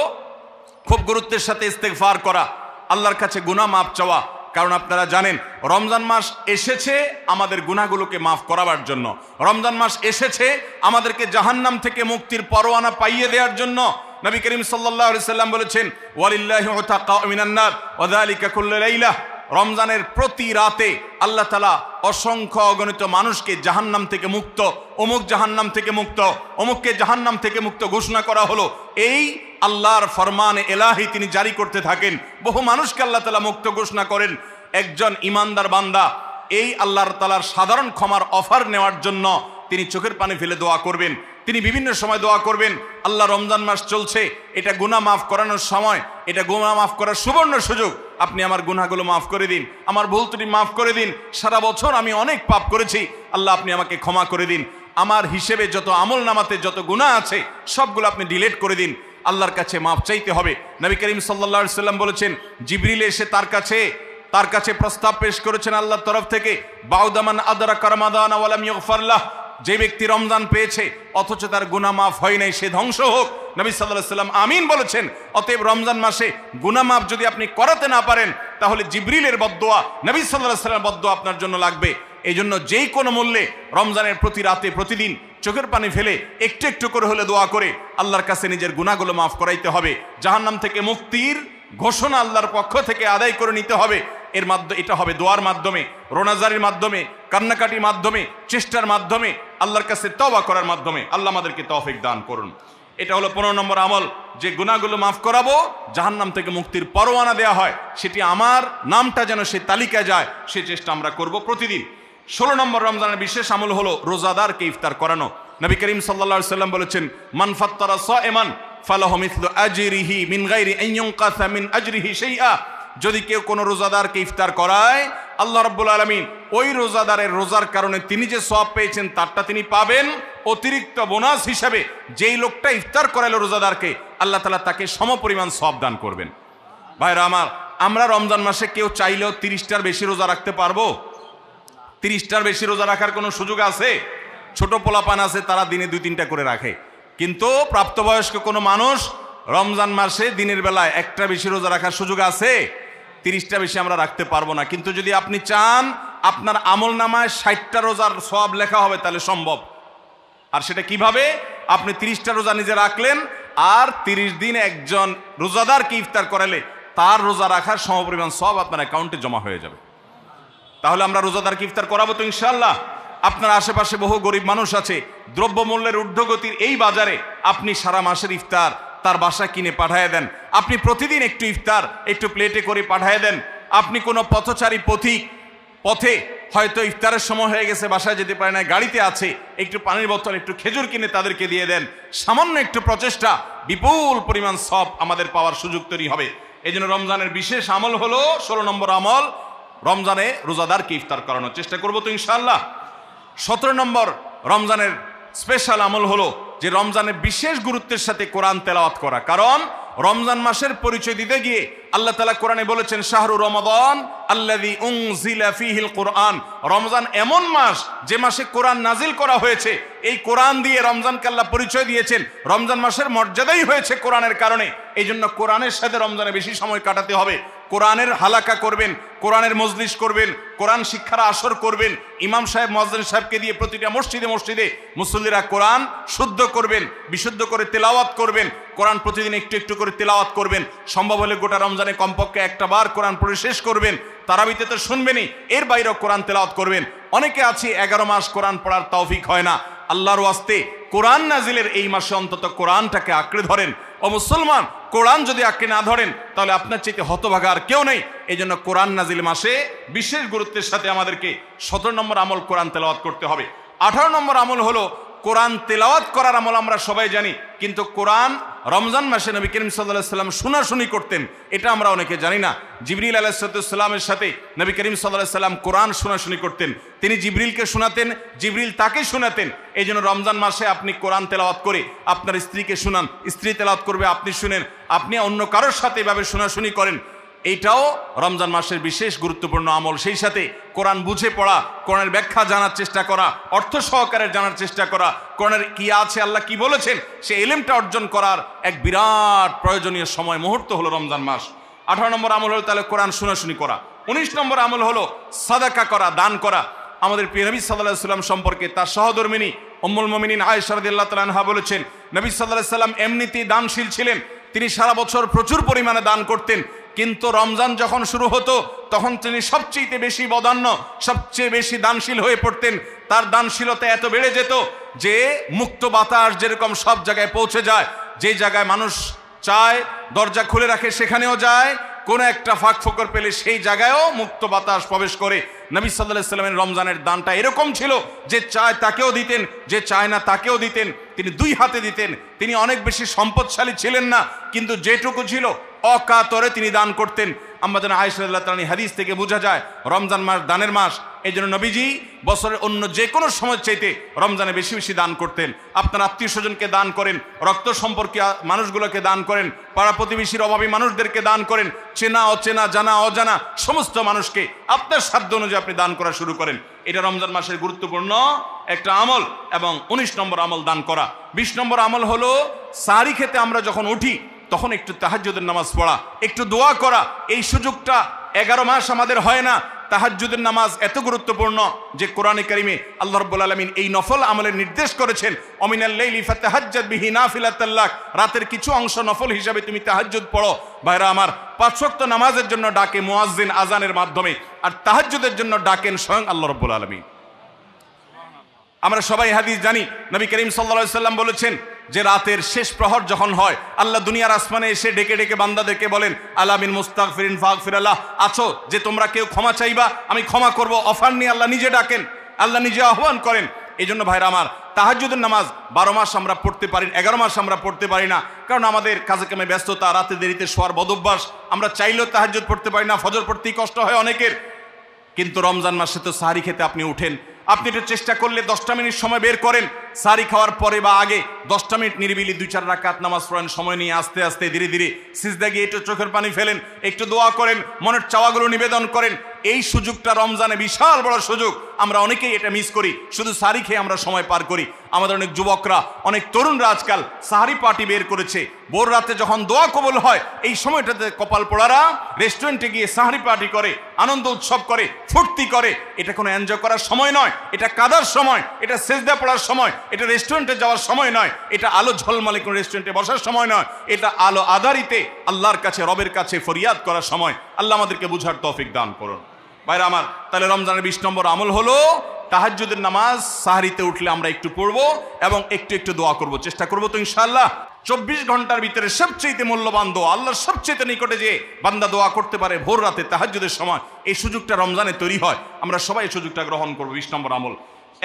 খুব গুরুত্বের সাথে ইস্তেগফার করা, আল্লাহর কাছে গুনাহ মাফ চাওয়া। কারণ আপনারা জানেন রমজান মাস এসেছে আমাদের গুনাহগুলোকে মাফ করাবার জন্য, রমজান মাস এসেছে আমাদেরকে জাহান্নাম থেকে মুক্তির পরোয়ানা পাইয়ে দেওয়ার জন্য। নবী করিম সাল্লাল্লাহু আলাইহি সাল্লাম বলেছেন, ওয়ালিল্লাহি উতাকাউ মিনান নার ওয়া যালিকা কুল্লু লাইলা, রমজানের প্রতি রাতে আল্লাহ তাআলা অসংখ্য অগণিত মানুষকে জাহান্নাম থেকে মুক্ত, অমুক জাহান্নাম থেকে মুক্ত, অমুককে জাহান্নাম থেকে মুক্ত ঘোষণা করা হলো। এই আল্লাহর ফরমানে এলাহি তিনি জারি করতে থাকেন, বহু মানুষকে আল্লাহ তাআলা মুক্ত ঘোষণা করেন। একজন ইমানদার বান্দা এই আল্লাহর তাআলার সাধারণ ক্ষমার অফার নেওয়ার জন্য তিনি চোখের পানি ফেলে দোয়া করবেন, তিনি বিভিন্ন সময় দোয়া করবেন, আল্লাহ রমজান মাস চলছে, এটা গুনাহ মাফ করানোর সময়, এটা গুনাহ মাফ করার সুবর্ণ সুযোগ, আপনি আমার গুনাহগুলো মাফ করে দিন, আমার ভুল ত্রুটি মাফ করে দিন, সারা বছর আমি অনেক পাপ করেছি, আল্লাহ আপনি আমাকে ক্ষমা করে দিন, আমার হিসেবে যত আমল নামাতে যত গুনাহ আছে সবগুলো আপনি ডিলিট করে দিন। আল্লাহর কাছে মাফ চাইতে হবে। নবী করিম সাল্লাল্লাহু আলাইহি সাল্লাম বলেছেন, জিবরিল এসে তার কাছে প্রস্তাব পেশ করেছেন আল্লাহর তরফ থেকে, বাউদামান আদরাকা রমাদান ওয়া লাম ইগফার লাহ, যে ব্যক্তি রমজান পেয়েছে অথচ তার গুনাহ মাফ হয় নাই, সে ধ্বংস হোক। নবী সাল্লাল্লাহু আলাইহি সাল্লাম আমিন বলেছেন। অতএব রমজান মাসে গুনাহ মাফ যদি আপনি করাতে না পারেন, তাহলে জিবরিলের বদদোয়া, নবী সাল্লাল্লাহু আলাইহি সাল্লামের বদদোয়া আপনার জন্য লাগবে। এই জন্য যেই কোনো মূল্যে রমজানের প্রতি রাতে প্রতিদিন চোখের পানি ফেলে একটু একটু করে হলে দোয়া করে আল্লাহর কাছে নিজের গুনাহগুলো মাফ করাইতে হবে। জাহান্নাম থেকে মুক্তির ঘোষণা আল্লাহর পক্ষ থেকে আদায় করে নিতে হবে। এর মাধ্যমে এটা হবে দোয়ার মাধ্যমে, রোনাজারির মাধ্যমে, কান্নাকাটির মাধ্যমে, চেষ্টার মাধ্যমে, আল্লাহর কাছে তওবা করার মাধ্যমে। আল্লাহ আমাদেরকে তৌফিক দান করুন। এটা হলো 15 নম্বর আমল, যে গুনাহগুলো মাফ করাবো, জাহান্নাম থেকে মুক্তির পরোয়ানা দেওয়া হয়, সেটি আমার নামটা যেন সেই তালিকায় যায়, সে চেষ্টা আমরা করব প্রতিদিন। 16 নম্বর রমজানের বিশেষ আমল হলো রোজাদারকে ইফতার করানো। নবী করিম সাল্লাল্লাহু আলাইহি সাল্লাম বলেছেন, মান ফাত্তারা সাইমান ফালাহু মিসলু আজরিহি মিন গায়রি আন ইউনকাসা মিন আজরিহি শাইআ, যদি কেউ কোনো রোজাদারকে ইফতার করায়, আল্লাহ রাব্বুল আলামিন ওই রোজাদারের রোজার কারণে তিনি যে সওয়াব পেয়েছেন তারটা তিনি পাবেন, অতিরিক্ত বোনাস হিসাবে যেই লোকটা ইফতার করালো রোজাদারকে, আল্লাহ তাআলা তাকে সমপরিমাণ সওয়াব দান করবেন। ভাইরা আমার, আমরা রমজান মাসে কেউ চাইলেও 30টার বেশি রোজা রাখতে পারবো? 30টার বেশি রোজা রাখার কোনো সুযোগ আছে? ছোট পোলাপান আছে, তারা দিনে 2-3টা করে রাখে, কিন্তু প্রাপ্তবয়স্ক কোনো মানুষ রমজান মাসে দিনের বেলায় একটা বেশি রোজা রাখার সুযোগ আছে? 30টা বেশি আমরা রাখতে পারবো না। কিন্তু যদি আপনি চান আপনার আমল নামায় 60টা রোজার সওয়াব লেখা হবে, তাহলে সম্ভব। আর সেটা কিভাবে? আপনি 30টা রোজা নিজে রাখলেন, আর 30 দিন একজন রোজাদারকে ইফতার করালে তার রোজা রাখার সমপরিমাণ সওয়াব আপনার অ্যাকাউন্টে জমা হয়ে যাবে। তাহলে আমরা রোজাদারকে ইফতার করাবো তো ইনশাআল্লাহ। আপনার আশেপাশে বহু গরিব মানুষ আছে, দ্রব্যমূল্যের ঊর্ধ্বগতির এই বাজারে আপনি সারা মাসের ইফতার তার বাসা কিনে পাঠায় দেন, আপনি প্রতিদিন একটু ইফতার একটু প্লেটে করে পাঠায় দেন। আপনি কোনো পথচারী পথে হয়তো ইফতারের সময় হয়ে গেছে, বাসায় যেতে পারে না, গাড়িতে আছে, একটু পানির বোতল একটু খেজুর কিনে তাদেরকে দিয়ে দেন। সামান্য একটু প্রচেষ্টা বিপুল পরিমাণ সওয়াব আমাদের পাওয়ার সুযোগ তৈরি হবে। এই জন্য রমজানের বিশেষ আমল হলো 16 নম্বর আমল, রমজানে রোজাদারকে ইফতার করানোর চেষ্টা করবো তো ইনশাআল্লাহ। 17 নম্বর রমজানের স্পেশাল আমল হলো যে রমজানের বিশেষ গুরুত্বের সাথে কোরআন তেলাওয়াত করা। কারণ রমজান মাসের পরিচয় দিতে গিয়ে আল্লাহ তাআলা কোরআনে বলেছেন শাহরু রমাদান আল্লাযী উনজিলা ফীহিল কোরআন, রমজান এমন মাস যে মাসে কোরআন নাজিল করা হয়েছে। এই কোরআন দিয়ে রমজানকে আল্লাহ পরিচয় দিয়েছেন, রমজান মাসের মর্যাদাই হয়েছে কোরআনের কারণে। এই জন্য কোরআনের সাথে রমজানে বেশি সময় কাটাতে হবে। কোরআনের হালাকা করবেন, কোরআনের মজলিস করবেন, কোরআন শিক্ষার আসর করবেন, ইমাম সাহেব মুয়াজ্জিন সাহেবকে দিয়ে প্রতিটা মসজিদে মসজিদে মুসল্লিরা কোরআন শুদ্ধ করবেন, বিশুদ্ধ করে তেলাওয়াত করবেন, কোরআন প্রতিদিন একটু একটু করে তেলাওয়াত করবেন। সম্ভব হলে গোটা রমজানে কমপক্ষে একটা বার কোরআন পড়ে শেষ করবেন। তারাবিতে তো শুনবেনই, এর বাইরেও কোরআন তেলাওয়াত করবেন। অনেকে আছে 11 মাস কোরআন পড়ার তৌফিক হয় না। আল্লাহর ওয়াস্তে কোরআন নাজিলের এই মাসে অন্তত কোরআনটাকে আঁকড়ে ধরেন। ও মুসলমান, কোরআন যদি আঁকড়ে না ধরেন তাহলে আপনার চাইতে হতভাগা আর কেউ নেই। এই জন্য কোরআন নাজিল মাসে বিশেষ গুরুত্বের সাথে আমাদেরকে 17 নম্বর আমল কোরআন তেলাওয়াত করতে হবে। 18 নম্বর আমল হলো কোরআন তেলাওয়াত করার আমল। আমরা সবাই জানি, কিন্তু কোরআন রমজান মাসে নবী করিম সাল্লাল্লাহু আলাইহি ওয়াসাল্লাম শোনাশুনি করতেন, এটা আমরা অনেকে জানি না। জিবরিল আলাইহিস সালামের সাথে নবী করিম সাল্লাল্লাহু আলাইহি ওয়াসাল্লাম কোরআন শোনাশুনি করতেন। তিনি জিবরিলকে শোনাতেন, জিবরিল তাকে শোনাতেন। এই জন্য রমজান মাসে আপনি কোরআন তেলাওয়াত করে আপনার স্ত্রীকে শোনান, স্ত্রী তেলাওয়াত করবে, আপনি শুনেন, আপনি অন্য কারোর সাথে এভাবে শোনাশুনি করেন। এইটাও রমজান মাসের বিশেষ গুরুত্বপূর্ণ আমল। সেই সাথে কোরআন বুঝে পড়া, কোরআনের ব্যাখ্যা জানার চেষ্টা করা, অর্থ সহকারে জানার চেষ্টা করা, কোরআনের কি আছে, আল্লাহ কি বলেছেন, সে ইলমটা অর্জন করার এক বিরাট প্রয়োজনীয় সময় মুহূর্ত হলো রমজান মাস। 18 নম্বর আমল হলো তাহলে কোরআন শোনাশুনি করা। 19 নম্বর আমল হলো সাদাকা করা, দান করা। আমাদের প্রিয় নবী সাল্লাল্লাহু আলাইহি ওয়াসাল্লাম সম্পর্কে তার সহধর্মিনী উম্মুল মুমিনিন আয়েশা রাদিয়াল্লাহু তাআলা আনহা বলেছেন, নবী সাল্লাল্লাহু আলাইহি ওয়াসাল্লাম এমনিতেই দানশীল ছিলেন। তিনি সারা বছর প্রচুর পরিমাণে দান করতেন, কিন্তু রমজান যখন শুরু হতো তখন তিনি সবচেয়ে বেশি বদান্য, সবচেয়ে বেশি দানশীল হয়ে পড়তেন। তার দানশীলতা এত বেড়ে যেত যে মুক্ত বাতাস যেরকম সব জায়গায় পৌঁছে যায়, যে জায়গায় মানুষ চায় দরজা খুলে রাখে সেখানেও যায়, কোনো একটা ফাঁক ফোকর পেলে সেই জায়গায়ও মুক্ত বাতাস প্রবেশ করে। নবী সাল্লাল্লাহু আলাইহি ওয়াসাল্লামের রমজানের দানটা এরকম ছিল যে চায় তাকেও দিতেন, যে চায় না তাকেও দিতেন। তিনি দুই হাতে দিতেন। তিনি অনেক বেশি সম্পদশালী ছিলেন না, কিন্তু যেটুকু ছিল অকাতরে তিনি দান করতেন। আমাদের আয়েশা রাদিয়াল্লাহু তাআলা হাদিস থেকে বোঝা যায় রমজান মাস দানের মাস। এই জন্য নবীজি বছরের অন্য যে কোনো সময় চাইতে রমজানে বেশি বেশি দান করতেন। আপনার আত্মীয় স্বজনকে দান করেন, রক্ত সম্পর্কীয় মানুষগুলোকে দান করেন, পাড়া প্রতিবেশীর অভাবী মানুষদেরকে দান করেন, চেনা অচেনা জানা অজানা সমস্ত মানুষকে আপনার সাধ্য অনুযায়ী আপনি দান করা শুরু করেন। এটা রমজান মাসের গুরুত্বপূর্ণ একটা আমল। এবং 19 নম্বর আমল দান করা। 20 নম্বর আমল হলো সাহরি খেতে আমরা যখন উঠি তখন একটু তাহাজ্জুদের নামাজ পড়া, একটু দোয়া করা। এই সুযোগটা 11 মাস আমাদের হয় না। তাহাজ্জুদের নামাজ এত গুরুত্বপূর্ণ যে কোরআনে কারিমে আল্লাহ রাব্বুল আলামিন এই নফল আমলের নির্দেশ করেছেন, অমিনাল লাইলি ফাতাহাজ্জাদ বিহি নাফিলাতাল লাক, রাতের কিছু অংশ নফল হিসাবে তুমি তাহাজ্জুদ পড়ো। ভাইরা আমার, 5 ওয়াক্ত নামাজের জন্য ডাকে মুয়াজ্জিন আজানের মাধ্যমে, আর তাহাজ্জুদের জন্য ডাকেন স্বয়ং আল্লাহ রাব্বুল আলামিন। আমরা সবাই হাদিস জানি, নবী করিম সাল্লাল্লাহু আলাইহি ওয়াসাল্লাম বলেছেন যে রাতের শেষ প্রহর যখন হয় আল্লাহ দুনিয়ার আসমানে এসে ডেকে ডেকে বান্দাদেরকে বলেন, আলা মিন মুস্তাগফিরিন ফাগফিরাল্লাহ, আছো যে তোমরা কেউ ক্ষমা চাইবা আমি ক্ষমা করব। অফার নিয়ে আল্লাহ নিজে ডাকেন, আল্লাহ নিজে আহ্বান করেন। এই জন্য ভাইরা আমার, তাহাজ্জুদের নামাজ 12 মাস আমরা পড়তে পারি, 11 মাস আমরা পড়তে পারি না, কারণ আমাদের কাজে কামে ব্যস্ততা, রাতে দেরিতে শোয়ার বদভ্যাস। আমরা চাইলেও তাহাজ্জুদ পড়তে পারি না, ফজর পড়তেই কষ্ট হয় অনেকের। কিন্তু রমজান মাসে তো সাহরি খেতে আপনি উঠেন, আপনি একটু চেষ্টা করলে 10টা মিনিট সময় বের করেন, সাহরি খাওয়ার পরে বা আগে 10টা মিনিট নিরিবিলি 2-4 রাকাত নামাজ পড়েন, সময় নিয়ে আস্তে আস্তে ধীরে ধীরে সিজদা গিয়ে একটু চোখের পানি ফেলেন, একটু দোয়া করেন, মনের চাওয়াগুলো নিবেদন করেন। এই সুযোগটা রমজানে বিশাল বড় সুযোগ। আমরা অনেকেই এটা মিস করি, শুধু সাহরি খেয়ে আমরা সময় পার করি। আমাদের অনেক যুবকরা, অনেক তরুণরা আজকাল সাহরি পার্টি বের করেছে। ভোর রাতে যখন দোয়া কবুল হয় এই সময়টাতে কপাল পোড়ারা রেস্টুরেন্টে গিয়ে সাহরি পার্টি করে, আনন্দ উৎসব করে, ফুর্তি করে। এটা কোনো এনজয় করার সময় নয়, এটা কাদার সময়, এটা সেজদা পড়ার সময়, এটা রেস্টুরেন্টে যাওয়ার সময় নয়, এটা আলো ঝলমলে কোনো রেস্টুরেন্টে বসার সময় নয়, এটা আলো আধারিতে আল্লাহর কাছে, রবের কাছে ফরিয়াদ করার সময়। আল্লাহ আমাদেরকে বুঝার তৌফিক দান করুন। ভাইরা আমার, তাহলে রমজানের 20 নম্বর আমল হলো তাহাজ্জুদের নামাজ সাহরিতে উঠলে আমরা একটু পড়বো এবং একটু একটু দোয়া করব, চেষ্টা করবো তো ইনশাআল্লাহ। 24 ঘন্টার ভিতরে সবচেয়ে মূল্যবান দোয়া, আল্লাহর সবচেয়ে নিকটে যে বান্দা দোয়া করতে পারে ভোর রাতে তাহাজ্জুদের সময়, এই সুযোগটা রমজানে তৈরি হয়। আমরা সবাই এই সুযোগটা গ্রহণ করবো। 20 নম্বর আমল।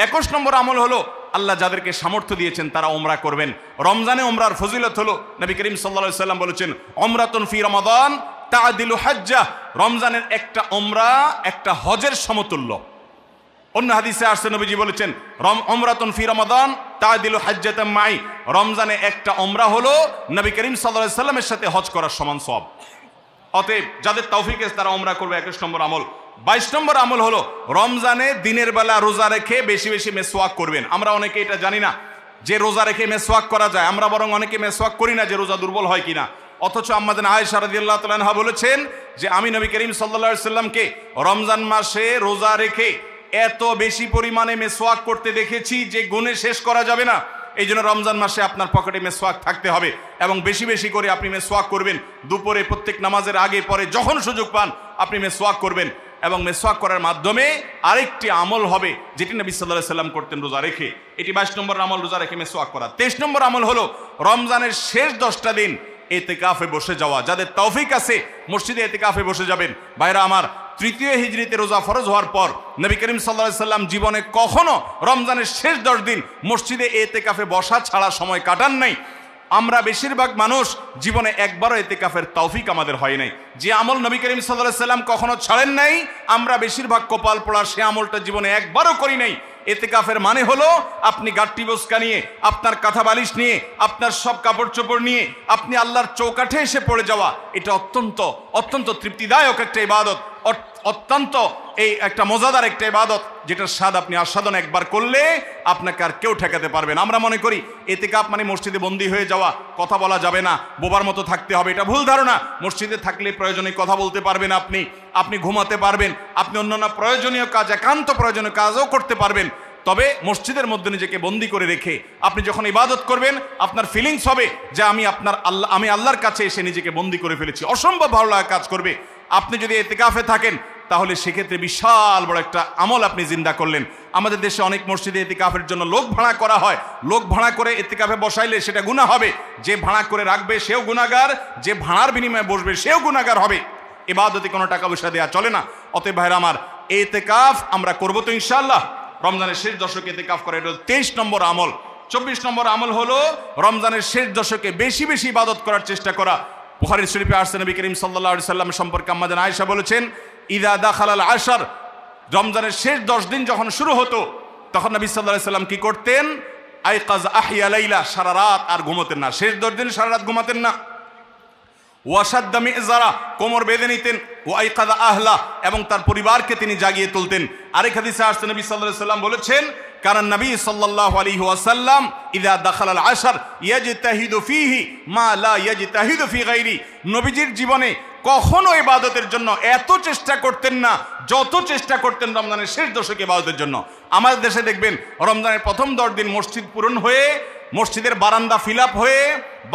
21 নম্বর আমল হলো আল্লাহ যাদেরকে সামর্থ্য দিয়েছেন তারা ওমরা করবেন। রমজানে ওমরার ফজিলত হলো, নবী করিম সাল্লাল্লাহু আলাইহি ওয়াসাল্লাম বলেছেন, ওমরাতুন ফি রমাদান তাআদিলু হাজ্জাহ, রমজানের একটা উমরা একটা হজের সমতুল্য। অন্য হাদিসে আসছে নবীজি বলেছেন উমরাতুন ফি রমাদান তাআদিলু হাজ্জাতাম মাই, রমজানে একটা উমরা হলো নবী করিম সাল্লাল্লাহু আলাইহি সাল্লামের সাথে হজ করার সমান সওয়াব। অতএব যাদের তৌফিক আছে তারা উমরা করবে 21 নম্বর আমল। 22 নম্বর আমল হলো রমজানে দিনের বেলা রোজা রেখে বেশি বেশি মেসওয়াক করবেন। আমরা অনেকে এটা জানি না যে রোজা রেখে মেসওয়াক করা যায়, আমরা বরং অনেকে মেসওয়াক করি না যে রোজা দুর্বল হয় কিনা। অথচ আম্মাজান আয়েশা রাদিয়াল্লাহু তাআলা আনহা বলেছেন যে আমি নবী করিম সাল্লাল্লাহু আলাইহি সাল্লামকে রমজান মাসে রোজা রেখে এত বেশি পরিমাণে মেসওয়াক করতে দেখেছি যে গুণে শেষ করা যাবে না। এই জন্য রমজান মাসে আপনার পকেটে মেসওয়াক থাকতে হবে এবং বেশি বেশি করে আপনি মেসওয়াক করবেন। দুপুরে প্রত্যেক নামাজের আগে পরে যখন সুযোগ পান আপনি মেসওয়াক করবেন এবং মেসওয়াক করার মাধ্যমে আরেকটি আমল হবে যেটি নবী সাল্লাল্লাহু আলাইহি সাল্লাম করতেন রোজা রেখে। এটি 22 নম্বর আমল, রোজা রেখে মেসওয়াক করা। 23 নম্বর আমল হলো রমজানের শেষ 10টা দিন ইতিকাফে বসে যাওয়া। যাদের তৌফিক আছে মসজিদে ইতিকাফে বসে যাবেন। ভাইরা আমার, তৃতীয় হিজরিতে রোজা ফরজ হওয়ার পর নবী করিম সাল্লাল্লাহু আলাইহি সাল্লাম জীবনে কখনো রমজানের শেষ 10 দিন মসজিদে ইতিকাফে বসা ছাড়া সময় কাটান নাই। আমরা বেশিরভাগ মানুষ জীবনে একবারও ইতিকাফের তৌফিক আমাদের হয় নাই। যে আমল নবী করিম সাল্লাল্লাহু আলাইহি সাল্লাম কখনো ছাড়েন নাই, আমরা বেশিরভাগ কপাল পোড়া সে আমলটা জীবনে একবারও করি নাই। ইতিকাফের মানে হলো আপনি গাট্টি বস্কা নিয়ে, আপনার কাঁথা বালিশ নিয়ে, আপনার সব কাপড় চোপড় নিয়ে আপনি আল্লাহর চৌকাঠে এসে পড়ে যাওয়া। এটা অত্যন্ত অত্যন্ত তৃপ্তিদায়ক একটা ইবাদত, অত্যন্ত এই একটা মজাদার একটা ইবাদত, যেটার স্বাদ আপনি আস্বাদন একবার করলে আপনাকে আর কেউ ঠেকাতে পারবে না। আমরা মনে করি ইতিকাফ মানে মসজিদে বন্দী হয়ে যাওয়া, কথা বলা যাবে না, বোবার মতো থাকতে হবে। এটা ভুল ধারণা। মসজিদে থাকলে প্রয়োজনে কথা বলতে পারবেন, আপনি ঘুমাতে পারবেন, আপনি অন্যান্য প্রয়োজনীয় কাজ, একান্ত প্রয়োজনীয় কাজও করতে পারবেন। তবে মসজিদের মধ্যে নিজেকে বন্দী করে রেখে আপনি যখন ইবাদত করবেন আপনার ফিলিংস হবে যে আমি আল্লাহর কাছে এসে নিজেকে বন্দী করে ফেলেছি। অসম্ভব ভালো লাগা কাজ করবে। আপনি যদি ইতিকাফে থাকেন তাহলে সেক্ষেত্রে বিশাল বড় একটা আমল আপনি জিন্দা করলেন। আমাদের দেশে অনেক মসজিদে ইতিকাফের জন্য লোক ভাড়া করা হয়। লোক ভাড়া করে ইতিকাফে বসাইলে সেটা গুনাহ হবে। যে ভাড়া করে রাখবে সেও গুনাহগার, যে ভাড়ার বিনিময়ে বসবে সেও গুনাহগার হবে। ইবাদতে কোনো টাকা পয়সা দেওয়া চলে না। অতএব ভাইরা আমার, ইতিকাফ আমরা করবো তো ইনশাআল্লাহ। রমজানের শেষ দশকে ইতিকাফ করা, এটা 23 নম্বর আমল। 24 নম্বর আমল হলো রমজানের শেষ দশকে বেশি বেশি ইবাদত করার চেষ্টা করা। বুখারী শরীফে আসছে নবী করিম সাল্লাল্লাহু আলাইহি সাল্লাম সম্পর্কে আম্মাজান আয়েশা বলেছেন, ইদা দাখালাল আশর, রমজানের শেষ 10 দিন যখন শুরু হতো তখন নবী সাল্লাল্লাহু আলাইহি সাল্লাম কি করতেন? আইকাজ আহিয়া লাইলা, সারা রাত আর ঘুমাতেন না। শেষ 10 দিন সারা রাত ঘুমাতেন না। ওয়াসাদ্দা মিজারা, কোমর বেঁধে নিতেন। ওয়াইকাদা আহলা, এবং তার পরিবারকে তিনি জাগিয়ে তুলতেন। আরেক হাদিসে আসছে নবী সাল্লাল্লাহু আলাইহি সাল্লাম বলেছেন, কারণ নবী সাল্লাল্লাহু আলাইহি ওয়াসাল্লাম ইযা দাখালাল আশর ইয়াজতাহিদু ফীহি মা লা ইয়াজতাহিদু ফী গায়রি, নবীজির জীবনে কখনো ইবাদতের জন্য এত চেষ্টা করতেন না যত চেষ্টা করতেন রমজানের শেষ দশকে ইবাদতের জন্য। আমাদের দেশে দেখবেন রমজানের প্রথম 10 দিন মসজিদ পূরণ হয়ে, মসজিদের বারান্দা ফিল আপ হয়ে,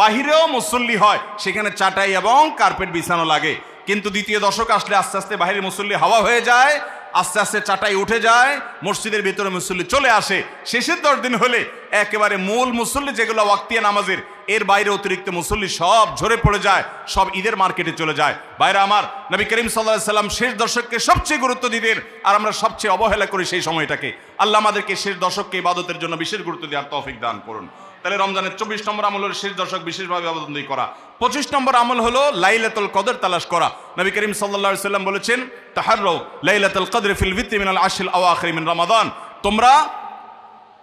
বাহিরেও মুসল্লি হয়, সেখানে চাটাই এবং কার্পেট বিছানো লাগে। কিন্তু দ্বিতীয় দশক আসলে আস্তে আস্তে বাহিরের মুসল্লি হাওয়া হয়ে যায়, আস্তে আস্তে চাটাই উঠে যায়, মসজিদের ভিতরে মুসল্লি চলে আসে। শেষের 10 দিন হলে একেবারে মূল মুসল্লি যেগুলো ওয়াক্তিয়া নামাজের, এর বাইরে অতিরিক্ত মুসল্লি সব ঝরে পড়ে যায়, সব ঈদের মার্কেটে চলে যায়। ভাইরা আমার, নবী করিম সাল্লাল্লাহু আলাইহি সাল্লাম শেষ দশককে সবচেয়ে গুরুত্ব দিতেন, আর আমরা সবচেয়ে অবহেলা করি সেই সময়টাকে। আল্লাহ আমাদেরকে শেষ দশককে ইবাদতের জন্য বিশেষ গুরুত্ব দেওয়ার তৌফিক দান করুন। তাহলে রমজানের 24 নম্বর আমল হলো শেষ দশক বিশেষভাবে ইবাদতবন্দি করা। 25 নম্বর আমল হলো লাইলাতুল কদর তালাশ করা। নবী করিম সাল্লাল্লাহু আলাইহি সাল্লাম বলেছেন, তাহাররাউ লাইলাতুল কদর ফিল বিত্রি মিনাল আশরিল আওয়াখির মিন রমাদান,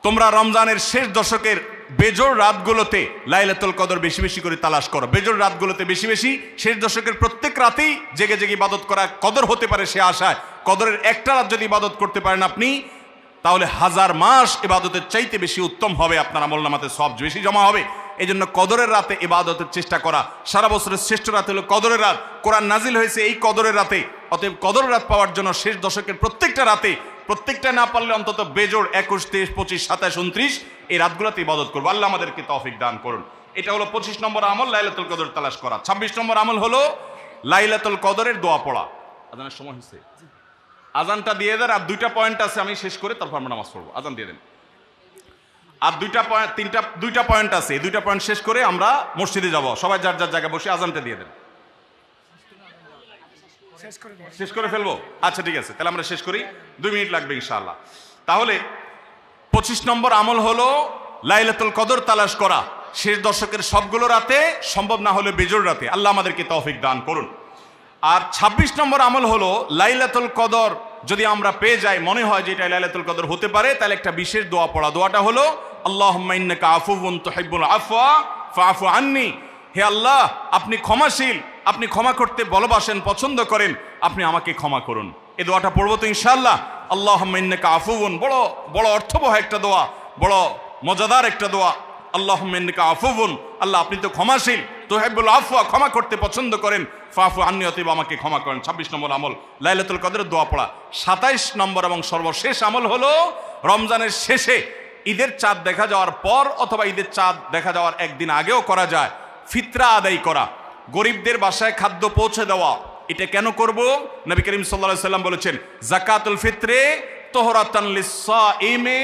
তোমরা রমজানের শেষ দশকের বেজোড় রাতগুলোতে লাইলাতুল কদর বেশি বেশি করে তালাশ করো। বেজোড় রাতগুলোতে বেশি বেশি, শেষ দশকের প্রত্যেক রাতেই জেগে জেগে ইবাদত করা কদর হতে পারে সে আশায়। কদরের একটা রাত যদি ইবাদত করতে পারেন আপনি, তাহলে 1000 মাস ইবাদতের চাইতে বেশি উত্তম হবে, আপনার আমলনামাতে সওয়াব বেশি জমা হবে। এই জন্য কদরের রাতে ইবাদতের চেষ্টা করা। সারা বছরের শ্রেষ্ঠ রাত হলো কদরের রাত। কোরআন নাজিল হয়েছে এই কদরের রাতে। অতএব কদরের রাত পাওয়ার জন্য শেষ দশকের প্রত্যেকটা রাতে, প্রত্যেকটা না পারলে অন্তত বেজোড় 21, 23, 25, 27, 29 এই রাতগুলোতে ইবাদত করবো। আল্লাহ আমাদেরকে তৌফিক দান করুন। এটা হলো 25 নম্বর আমল, লাইলাতুল কদর তালাশ করা। 26 নম্বর আমল হলো লাইলাতুল কদরের দোয়া পড়া। আজানের সময় হয়েছে, আজানটা দিয়ে দেন। আর 2টা পয়েন্ট আছে, আমি শেষ করে তারপর আমরা নামাজ পড়বো। আজান দিয়ে দেন। আর 2টা পয়েন্ট আছে, এই 2টা পয়েন্ট শেষ করে আমরা মসজিদে যাব। সবাই যার যার জায়গায় বসে আজানটা দিয়ে দেন। শেষ করে ফেলবো? আচ্ছা ঠিক আছে, তাহলে আমরা শেষ করি। 2 মিনিট লাগবে ইনশাআল্লাহ। তাহলে 25 নম্বর আমল হলো লাইলাতুল কদর তালাশ করা। শেষ দশকের সবগুলো রাতে, সম্ভব না হলে বেজোড় রাতে। আল্লাহ আমাদেরকে তৌফিক দান করুন। আর ২৬ নম্বর আমল হলো লাইলাতুল কদর যদি আমরা পেয়ে যাই, মনে হয় যে এটা লাইলাতুল কদর হতে পারে, তাহলে একটা বিশেষ দোয়া পড়া। দোয়াটা হলো আল্লাহুম্মা ইন্নাকা আফুউন তুহিব্বুল আফওয়া ফাআফু আন্নি। হে আল্লাহ, আপনি ক্ষমাশীল, আপনি ক্ষমা করতে ভালোবাসেন, পছন্দ করেন, আপনি আমাকে ক্ষমা করুন। এই দোয়াটা পড়বো তো ইনশাআল্লাহ। আল্লাহুম্মা ইন্নাকা আফুউন, বড় বড় অর্থবহ একটা দোয়া, বড় মজাদার একটা দোয়া। আল্লাহুম্মা ইন্নাকা আফুউন, আল্লাহ আপনি তো ক্ষমাশীল, তুহিব্বুল আফওয়া ক্ষমা করতে পছন্দ করেন, ফাআফু আন্নি অতএব আমাকে ক্ষমা করেন। ২৬ নম্বর আমল লাইলাতুল কদরের দোয়া পড়া। ২৭ নম্বর এবং সর্বশেষ আমল হলো রমজানের শেষে ঈদের চাঁদ দেখা যাওয়ার পর অথবা ঈদের চাঁদ দেখা যাওয়ার একদিন আগেও করা যায় ফিতরা আদায় করা, গরিবদের বাসায় খাদ্য পৌঁছে দেওয়া। এটা কেন করব? নবী করিম সাল্লাল্লাহু আলাইহি সাল্লাম বলেছেন, যাকাতুল ফিত্রে তুহরাতান লিস-সাইমি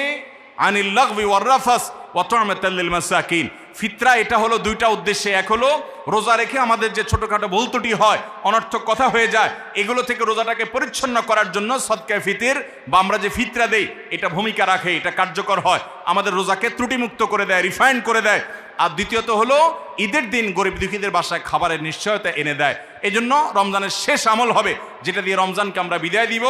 আনিল লাগবি ওয়ার রাফাস ওয়া তু'মাতাল লিল মাসাকিন। ফিতরা এটা হলো দুইটা উদ্দেশ্যে। এক হলো রোজা রেখে আমাদের যে ছোটখাটো ভুল ত্রুটি হয়, অনর্থক কথা হয়ে যায়, এগুলো থেকে রোজাটাকে পরিচ্ছন্ন করার জন্য সদকায়ে ফিতর বা আমরা যে ফিতরা দেই এটা ভূমিকা রাখে, এটা কার্যকর হয়, আমাদের রোজাকে ত্রুটিমুক্ত করে দেয়, রিফাইন করে দেয়। আর দ্বিতীয়ত হলো ঈদের দিন গরিব দুঃখীদের বাসায় খাবারের নিশ্চয়তা এনে দেয়। এজন্য রমজানের শেষ আমল হবে যেটা দিয়ে রমজানকে আমরা বিদায় দিব,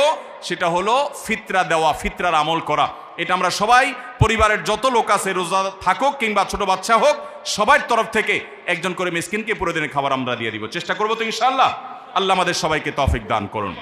সেটা হলো ফিতরা দেওয়া, ফিতরার আমল করা। এটা আমরা সবাই, পরিবারের যত লোক আছে, রোজা থাকুক কিংবা ছোট বাচ্চা হোক, সবার তরফ থেকে একজন করে মিসকিনকে পুরো দিনের খাবার আমরা দিয়ে দিব। চেষ্টা করবো তো ইনশাআল্লাহ। আল্লাহ আমাদের সবাইকে তৌফিক দান করুন।